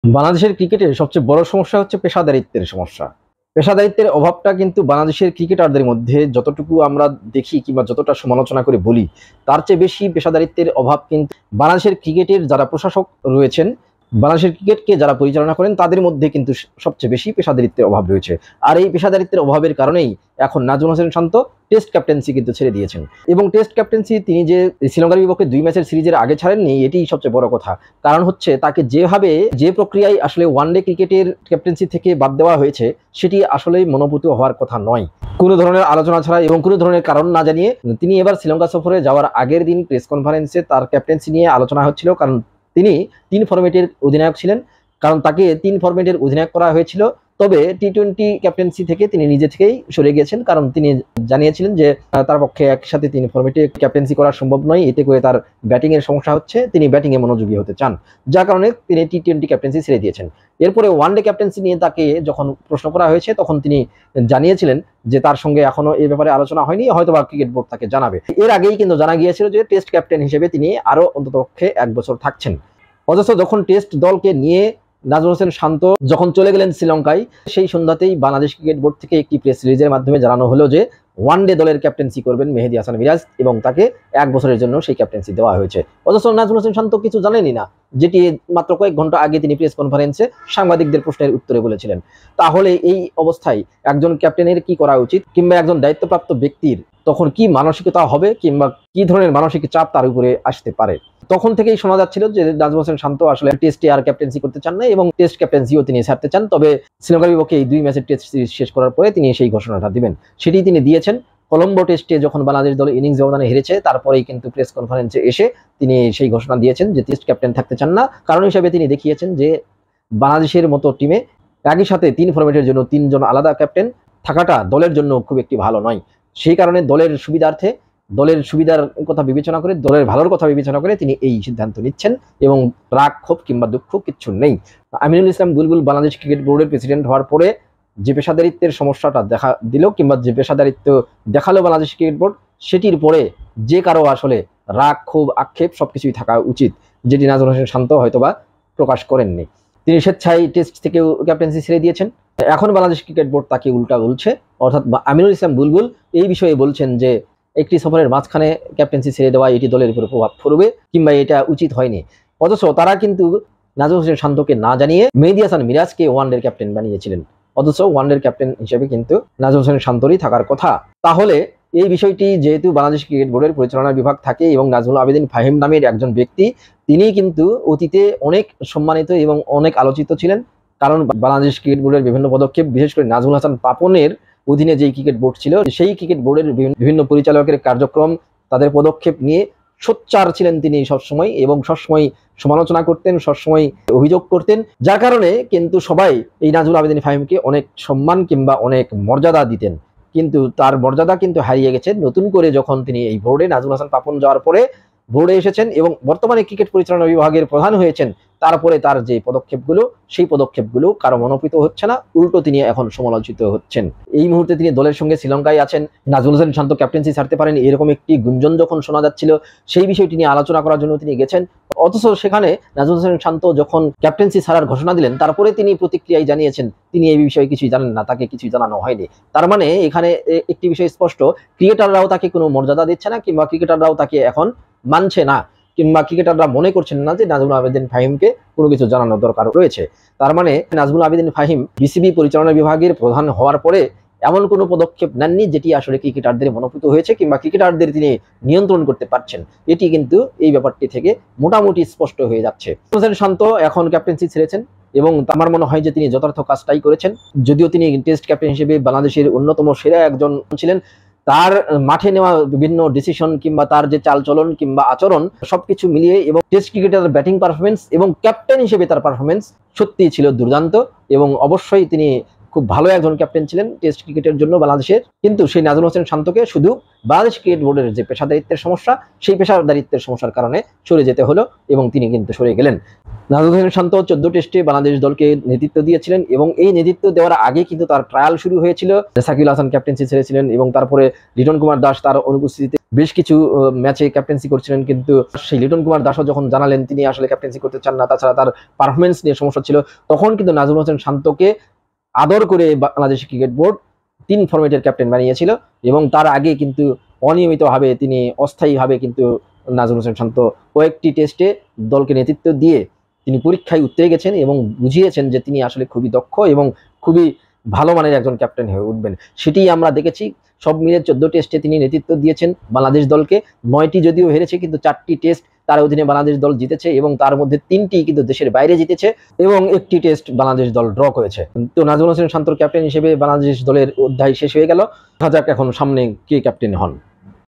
বাংলাদেশের ক্রিকেটের সবচেয়ে বড় সমস্যা হচ্ছে পেশাদারিত্বের সমস্যা। পেশাদারিত্বের অভাবটা কিন্তু বাংলাদেশের ক্রিকেটারদের মধ্যে যতটুকু আমরা দেখি কিংবা যতটা সমালোচনা করে বলি, তার চেয়ে বেশি পেশাদারিত্বের অভাব কিন্তু বাংলাদেশের ক্রিকেটের যারা প্রশাসক রয়েছেন, বাংলাদেশের ক্রিকেটকে যারা পরিচালনা করেন তাদের মধ্যে কিন্তু সবচেয়ে বেশি পেশাদারিত্বের অভাব রয়েছে। আর এই পেশাদারিত্বের অভাবের কারণেই এখন নাজমুল হোসেন শান্ত টেস্ট ক্যাপ্টেন্সি কিন্তু ছেড়ে দিয়েছেন। এবং টেস্ট ক্যাপ্টেন্সি তিনি যে শ্রীলঙ্কার বিপক্ষে ২ ম্যাচের সিরিজের আগে ছাড়েননি, এটিই সবচেয়ে বড় কথা। কারণ হচ্ছে তাকে যেভাবে যে প্রক্রিয়ায় আসলে ওয়ানডে ক্রিকেটের ক্যাপ্টেন্সি থেকে বাদ দেওয়া হয়েছে, সেটি আসলেই মনোভূত হওয়ার কথা নয়। কোনো ধরনের আলোচনা ছাড়া এবং কোনো ধরনের কারণ না জানিয়ে তিনি এবার শ্রীলঙ্কা সফরে যাওয়ার আগের দিন প্রেস কনফারেন্সে তার ক্যাপ্টেন্সি নিয়ে আলোচনা হচ্ছিল। কারণ তিনি ৩ ফরম্যাটের অধিনায়ক ছিলেন, কারণ তাকে ৩ ফরম্যাটের অধিনায়ক করা হয়েছিল। তবে টি-20 ক্যাপ্টেন্সি থেকে তিনি নিজে থেকেই সরে গিয়েছেন, কারণ তিনি জানিয়েছিলেন যে তার পক্ষে একসাথে ৩ ফরম্যাটে ক্যাপ্টেন্সি করা সম্ভব নয়, এতে করে তার ব্যাটিং এর সমস্যা হচ্ছে, তিনি ব্যাটিং এ মনোযোগী হতে চান, যার কারণে তিনি টি-20 ক্যাপ্টেন্সি ছেড়ে দিয়েছেন। এরপরে ওয়ানডে ক্যাপ্টেন্সি নিয়ে তাকে যখন প্রশ্ন করা হয়েছে, তখন তিনি জানিয়েছিলেন যে তার সঙ্গে এখনো এই ব্যাপারে আলোচনা হয়নি, হয়তোবা ক্রিকেট বোর্ড তাকে জানাবে। এর আগেই কিন্তু জানা গিয়েছিল যে টেস্ট ক্যাপ্টেন হিসেবে তিনি আরো অন্ততপক্ষে ১ বছর থাকছেন। অথচ যখন টেস্ট দলকে নিয়ে নাজমুল হোসেন শান্ত যখন চলে গেলেন শ্রীলঙ্কায়, সেই সন্ধ্যাতেই বাংলাদেশ ক্রিকেট বোর্ড থেকে একটি প্রেস রিলিজের মাধ্যমে জানানো হলো যে ওয়ানডে দলের ক্যাপ্টেন্সি করবেন মেহেদী হাসান মিরাজ, এবং তাকে ১ বছরের জন্য সেই ক্যাপ্টেন্সি দেওয়া হয়েছে। অথচ নাজমুল হোসেন শান্ত কিছু জানেনই না, যেটি মাত্র কয়েক ঘন্টা আগে তিনি প্রেস কনফারেন্সে সাংবাদিকদের প্রশ্নের উত্তরে বলেছিলেন। তাহলে এই অবস্থায় একজন ক্যাপ্টেনের কি করা উচিত, কিংবা একজন দায়িত্বপ্রাপ্ত ব্যক্তির তখন কি মানসিকতা হবে, কিংবা কি ধরনের মানসিক চাপ তার উপরে আসতে পারে? তখন থেকেই শোনা যাচ্ছিল যে নাজমুল হোসেন শান্ত আসলে টেস্টে আর ক্যাপ্টেন্সি করতে চান না, এবং টেস্ট ক্যাপ্টেন্সিও তিনি ছাড়তে চান। তবে শ্রীলঙ্কার বিপক্ষে এই ২ ম্যাচের টেস্ট সিরিজ শেষ করার পরে তিনি সেই ঘোষণাটা দিবেন, সেটি তিনি দিয়েছেন। কলম্বো টেস্টে যখন বাংলাদেশ দল ইনিংস ব্যবধানে হেরেছে, তারপরেই কিন্তু প্রেস কনফারেন্সে এসে তিনি সেই ঘোষণা দিয়েছেন যে টেস্ট ক্যাপ্টেন থাকতে চান না। কারণ হিসেবে তিনি দেখিয়েছেন যে বাংলাদেশের মতো টিমে একই সাথে ৩ ফরম্যাটের জন্য ৩ জন আলাদা ক্যাপ্টেন থাকাটা দলের জন্য খুব একটি ভালো নয়। সেই কারণে দলের সুবিধার্থে, দলের সুবিধার কথা বিবেচনা করে, দলের ভালোর কথা বিবেচনা করে তিনি এই সিদ্ধান্ত নিচ্ছেন, এবং রাগ ক্ষোভ কিংবা দুঃখ কিচ্ছু নেই। আমিনুল ইসলাম বুলবুল বাংলাদেশ ক্রিকেট বোর্ডের প্রেসিডেন্ট হওয়ার পরে যে পেশাদারিত্বের সমস্যাটা দেখা দিল, কিংবা যে পেশাদারিত্ব দেখালো বাংলাদেশ ক্রিকেট বোর্ড, সেটির পরে যে কারো আসলে রাগ ক্ষোভ আক্ষেপ সবকিছুই থাকা উচিত, যেটি নাজমুল হোসেন শান্ত হয়তোবা প্রকাশ করেননি। তিনি স্বেচ্ছায় টেস্ট থেকেও ক্যাপ্টেন্সি ছেড়ে দিয়েছেন। এখন বাংলাদেশ ক্রিকেট বোর্ড তাকে উল্টা বলছে, অর্থাৎ আমিনুল ইসলাম বুলবুল এই বিষয়ে বলছেন যে একটি সফরের মাঝখানে ক্যাপ্টেন্সি ছেড়ে দেওয়া এটি দলের উপর প্রভাব পড়বে, কিংবা এটা উচিত হয়নি। অথচ তারা কিন্তু নাজমুল হোসেন শান্তকে না জানিয়ে মেহেদী হাসান মিরাজকে ওয়ানডের ক্যাপ্টেন বানিয়েছিলেন। অথচ ওয়ানডের ক্যাপ্টেন হিসেবে কিন্তু নাজমুল হোসেন শান্তরই থাকার কথা। তাহলে এই বিষয়টি যেহেতু বাংলাদেশ ক্রিকেট বোর্ডের পরিচালনা বিভাগ থাকে, এবং নাজমুল আবেদিন ফাহিম নামের একজন ব্যক্তি, তিনি কিন্তু অতীতে অনেক সম্মানিত এবং অনেক আলোচিত ছিলেন। কারণ বাংলাদেশ ক্রিকেট বোর্ডের বিভিন্ন পদক্ষেপ, বিশেষ করে নাজমুল হাসান পাপনের অধীনে যেই ক্রিকেট বোর্ড ছিল, সেই ক্রিকেট বোর্ডের বিভিন্ন পরিচালকের কার্যক্রম, তাদের পদক্ষেপ নিয়ে সোচ্চার ছিলেন তিনি সবসময়, এবং সবসময় সমালোচনা করতেন, সবসময় অভিযোগ করতেন। যার কারণে কিন্তু সবাই এই নাজমুল আবেদিন ফাহিমকে অনেক সম্মান কিংবা অনেক মর্যাদা দিতেন। কিন্তু তার মর্যাদা কিন্তু হারিয়ে গেছে নতুন করে যখন তিনি এই বোর্ডে নাজমুল হাসান পাপন যাওয়ার পরে বোর্ডে এসেছেন, এবং বর্তমানে ক্রিকেট পরিচালনা বিভাগের প্রধান হয়েছেন। তারপরে তার যে পদক্ষেপগুলো, সেই পদক্ষেপগুলো কারো মনোনীত হচ্ছে না, উল্টো তিনি এখন সমালোচিত হচ্ছেন। এই মুহূর্তে তিনি দলের সঙ্গে শ্রীলঙ্কায় আছেন, নাজমুল হোসেন শান্ত ক্যাপ্টেন্সি ছাড়তে পারেন এরকম একটি গুঞ্জন যখন শোনা যাচ্ছিল, সেই বিষয়টি নিয়ে আলোচনা করার জন্য তিনি গেছেন। অথচ সেখানে নাজমুল হোসেন শান্ত যখন ক্যাপ্টেন্সি ছাড়ার ঘোষণা দিলেন, তারপরে তিনি প্রতিক্রিয়ায় জানিয়েছেন তিনি এই বিষয়ে কিছুই জানেন না, তাকে কিছুই জানানো হয়নি। তার মানে এখানে একটি বিষয় স্পষ্ট, ক্রিকেটাররাও তাকে কোনো মর্যাদা দিচ্ছে না, কিংবা ক্রিকেটাররাও তাকে এখন মানছে না, কিংবা ক্রিকেটাররা মনে করছেন না যে নাজমুল আবেদিন ফাহিমকে কোনো কিছু জানানোর দরকার রয়েছে। তার মানে নাজমুল আবেদিন ফাহিম বিসিবি পরিচালনা বিভাগের প্রধান হওয়ার পরে এমন কোনো পদক্ষেপ নেননি যেটি আসলে ক্রিকেটারদের মনোভূত হয়েছে, কিংবা ক্রিকেটারদের তিনি নিয়ন্ত্রণ করতে পারছেন। এটি কিন্তু এই ব্যাপারটি থেকে মোটামুটি স্পষ্ট হয়ে যাচ্ছে। হোসেন শান্ত এখন ক্যাপ্টেন্সি ছেড়েছেন, এবং আমার মনে হয় যে তিনি যথার্থ কাজটাই করেছেন। যদিও তিনি টেস্ট ক্যাপ্টেন হিসেবে বাংলাদেশের অন্যতম সেরা একজন ছিলেন, তার মাঠে নেওয়া বিভিন্ন ডিসিশন কিংবা তার যে চালচলন কিংবা আচরণ সবকিছু মিলিয়ে, এবং টেস্ট ক্রিকেটের ব্যাটিং পারফরমেন্স এবং ক্যাপ্টেন হিসেবে তার পারফরমেন্স সত্যিই ছিল দুর্দান্ত। এবং অবশ্যই তিনি খুব ভালো একজন ক্যাপ্টেন ছিলেন টেস্ট ক্রিকেটের জন্য বাংলাদেশের। কিন্তু সেই নাজমুল হোসেন শান্তকে শুধু বাংলাদেশ ক্রিকেট বোর্ডের যে পেশাদারিত্বের সমস্যা, সেই পেশাদারিত্বের সমস্যার কারণে সরে যেতে হলো এবং তিনি কিন্তু সরে গেলেন। নাজমুল হোসেন শান্ত 14 টেস্টে বাংলাদেশ দলকে নেতৃত্ব দিয়েছিলেন এবং এই নেতৃত্ব দেওয়ার আগে কিন্তু তার ট্রায়াল শুরু হয়েছিল। সাকিব আল হাসান ক্যাপ্টেন্সি ছেড়েছিলেন এবং তারপরে লিটন কুমার দাস তার অনুপস্থিতিতে বেশ কিছু ম্যাচে ক্যাপ্টেন্সি করছিলেন, কিন্তু সেই লিটন কুমার দাসও যখন জানালেন তিনি আসলে ক্যাপ্টেন্সি করতে চান না, তাছাড়া তার পারফরমেন্স নিয়ে সমস্যা ছিল, তখন কিন্তু নাজমুল হোসেন শান্তকে আদর করে বাংলাদেশ ক্রিকেট বোর্ড 3 ফরম্যাটের ক্যাপ্টেন বানিয়েছিল এবং তার আগে কিন্তু অনিয়মিতভাবে তিনি অস্থায়ীভাবে কিন্তু নাজমুল হোসেন শান্ত কয়েকটি টেস্টে দলকে নেতৃত্ব দিয়ে তিনি পরীক্ষায় উত্তরে গেছেন এবং বুঝিয়েছেন যে তিনি আসলে খুবই দক্ষ এবং খুবই ভালো মানের একজন ক্যাপ্টেন হয়ে উঠবেন। সেটি আমরা দেখেছি। সব মিলে 14 টেস্টে তিনি নেতৃত্ব দিয়েছেন বাংলাদেশ দলকে। 9টি যদিও হেরেছে, কিন্তু 4টি টেস্ট তার অধীনে বাংলাদেশ দল জিতেছে এবং তার মধ্যে 3টি কিন্তু দেশের বাইরে জিতেছে এবং 1টি টেস্ট বাংলাদেশ দল ড্র করেছে। তো নাজমুল হোসেন শান্তর ক্যাপ্টেন হিসেবে বাংলাদেশ দলের অধ্যায় শেষ হয়ে গেল। দেখা যাক এখন সামনে কে ক্যাপ্টেন হন।